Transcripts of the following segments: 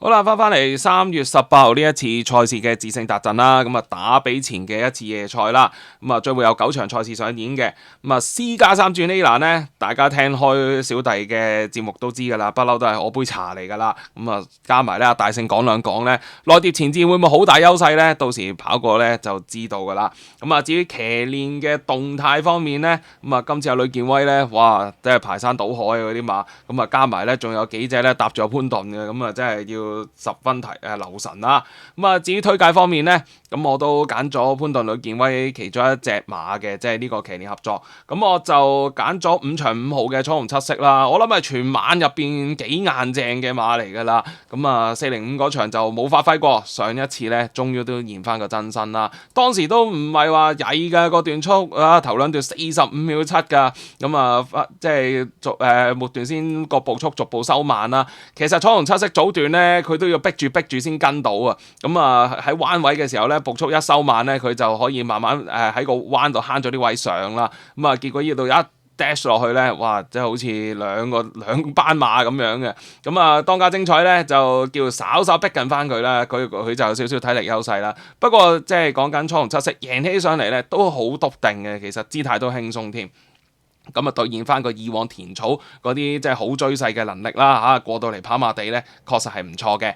好啦，翻嚟3月18號呢一次賽事嘅致勝達陣啦，咁啊打比前嘅一次夜賽啦，咁啊將會有9場賽事上演嘅，咁啊 C+3 轉呢欄呢，大家聽開小弟嘅節目都知噶啦，不嬲都係我杯茶嚟噶啦，咁啊加埋咧大勝講兩講呢，內碟前戰會唔會好大優勢呢？到時跑過呢就知道噶啦。咁啊至於騎練嘅動態方面呢，咁啊今次有呂健威呢，哇真係排山倒海嗰啲馬，咁啊加埋呢仲有幾隻呢搭住潘頓嘅，咁啊真係要十分留神啦。咁啊至於推介方面呢，咁我都揀咗潘頓呂健威其中一隻馬嘅，即係呢個騎練合作。咁我就揀咗5場5號嘅彩虹七色啦。我諗係全晚入邊幾硬淨嘅馬嚟㗎啦。咁啊405嗰場就冇發揮過，上一次呢終於都現翻個真身啦。當時都唔係話曳㗎個段速啊，頭兩段45秒7㗎。咁啊即係末段先個步速逐步收慢啦。其實彩虹七色早段呢，佢都要逼住先跟到啊。咁啊喺彎位嘅時候呢，步速一收慢呢，佢就可以慢慢喺個彎度慳咗啲位上啦。咁啊結果呢度一 dash 落去呢，哇！即係好似兩班馬咁樣嘅。咁啊當家精彩呢，就叫稍稍逼近翻佢啦。佢就有少少體力優勢啦。不過即係講緊彩虹七色贏起上嚟呢，都好篤定嘅。其實姿態都輕鬆添。咁啊兌現翻個以往田草嗰啲即係好追勢嘅能力啦嚇，過到嚟跑馬地呢，確實係唔錯嘅。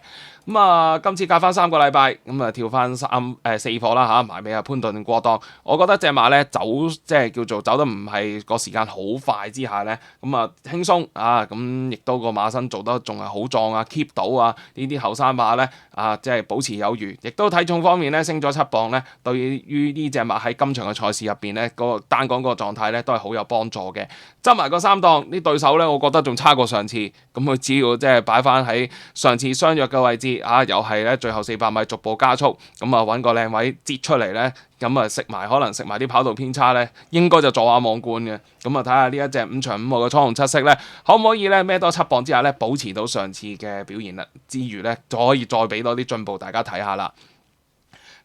咁啊，今次隔翻3個禮拜，咁啊跳翻4課啦嚇，埋尾啊潘頓過檔，我覺得隻馬咧即係叫做走得唔係個時間好快之下咧，咁啊輕鬆啊，咁亦都個馬身做得仲係好壯啊 ，keep 到啊呢啲後生馬咧啊，即係保持有餘，亦都體重方面咧升咗7磅咧，對於呢隻馬喺今場嘅賽事入邊咧，個單講個狀態咧都係好有幫助嘅。執埋個3檔啲對手咧，我覺得仲差過上次，咁佢只要即係擺翻喺上次相約嘅位置。又係咧，最後400米逐步加速，咁啊揾個靚位擠出嚟咧，咁啊可能食埋啲跑道偏差咧，應該就坐下望冠嘅。咁啊睇下呢一隻5場5號嘅彩虹七色咧，可唔可以咧孭多7磅之下咧，保持到上次嘅表現啦，之餘咧，就可以再俾多啲進步大家睇下啦。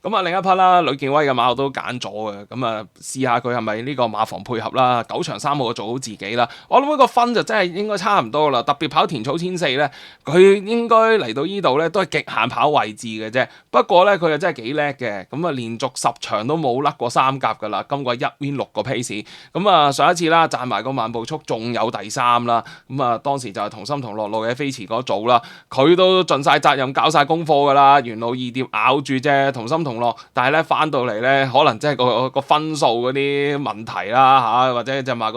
咁啊另一匹啦，呂健威嘅馬我都揀咗嘅，咁啊試下佢係咪呢個馬房配合啦，9場3號做好自己啦。我諗呢個分就真係應該差唔多啦，特別跑田草1400咧，佢應該嚟到呢度咧都係極限跑位置嘅啫。不過咧佢又真係幾叻嘅，咁啊連續10場都冇甩過3甲㗎啦，今季1 win 6個 pace。咁啊上一次啦賺埋個慢步速，仲有第3啦。咁啊當時就係同心同樂路嘅飛馳嗰組啦，佢都盡晒責任搞晒功課㗎啦，元老二碟咬住啫，同心同樂，但係咧翻到嚟咧，可能即係個分數嗰啲問題啦嚇，或者就話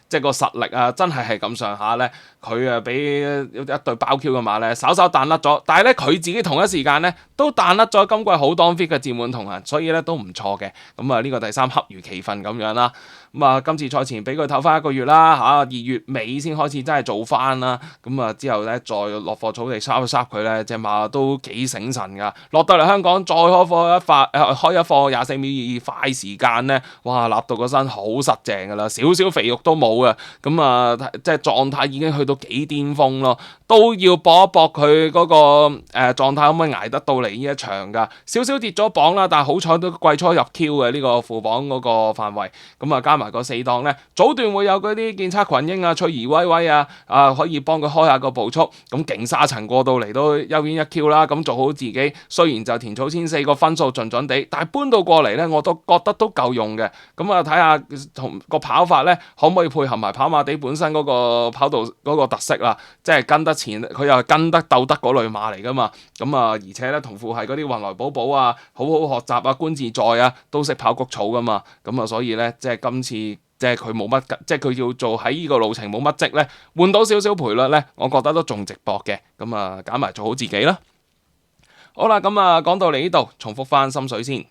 即係個實力啊，真係咁上下咧，佢啊俾一對包 Q 嘅馬咧，稍稍彈甩咗，但係咧佢自己同一時間咧都彈甩咗今季好當 fit 嘅佔滿同行，所以咧都唔錯嘅。咁啊呢個第3恰如其分咁樣啦。咁啊今次賽前俾佢唞翻1個月啦嚇，2月尾先開始真係做翻啦。咁啊之後咧再落課草地沙佢咧，隻馬都幾醒神㗎。落到嚟香港再開一課24秒22快時間咧，哇！立到個身好實淨㗎啦，少少肥肉都冇嘅。咁啊即係狀態已經去到幾巔峰咯，都要搏一搏佢嗰個狀態可唔可以捱得到嚟呢一場㗎？少少跌咗磅啦，但係好彩都季初入 Q 嘅呢個副榜嗰個範圍。咁啊加埋個4檔咧，早段會有嗰啲建測群英啊、翠兒威威啊可以幫佢開下個步速。咁勁沙塵過到嚟都1 win 1 Q 啦，咁做好自己。雖然就田草1004個分數盡準地，但係搬到過嚟咧，我都覺得都夠用嘅。咁啊睇下同個跑法咧，可唔可以配合埋跑馬地本身嗰個跑道嗰個特色啦？即係跟得前，佢又係跟得鬥得嗰類馬嚟噶嘛。咁啊，而且咧同父係嗰啲運來寶寶啊，好好學習啊，觀自在啊，都識跑谷草噶嘛。咁啊，所以咧即係今次即係佢冇乜，即係佢要做喺呢個路程冇乜積咧，換到少少賠率咧，我覺得都仲值博嘅。咁啊，揀埋做好自己啦。好啦，咁啊講到嚟呢度，重複翻心水先。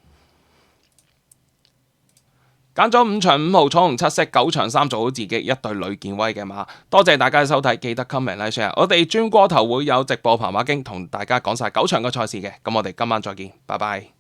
揀咗5場5號彩虹七色，9場3做好自己，一對呂健威嘅馬。多謝大家嘅收睇，記得 comment like share。我哋轉過頭會有直播跑馬經同大家講晒9場嘅賽事嘅。咁我哋今晚再見，拜拜。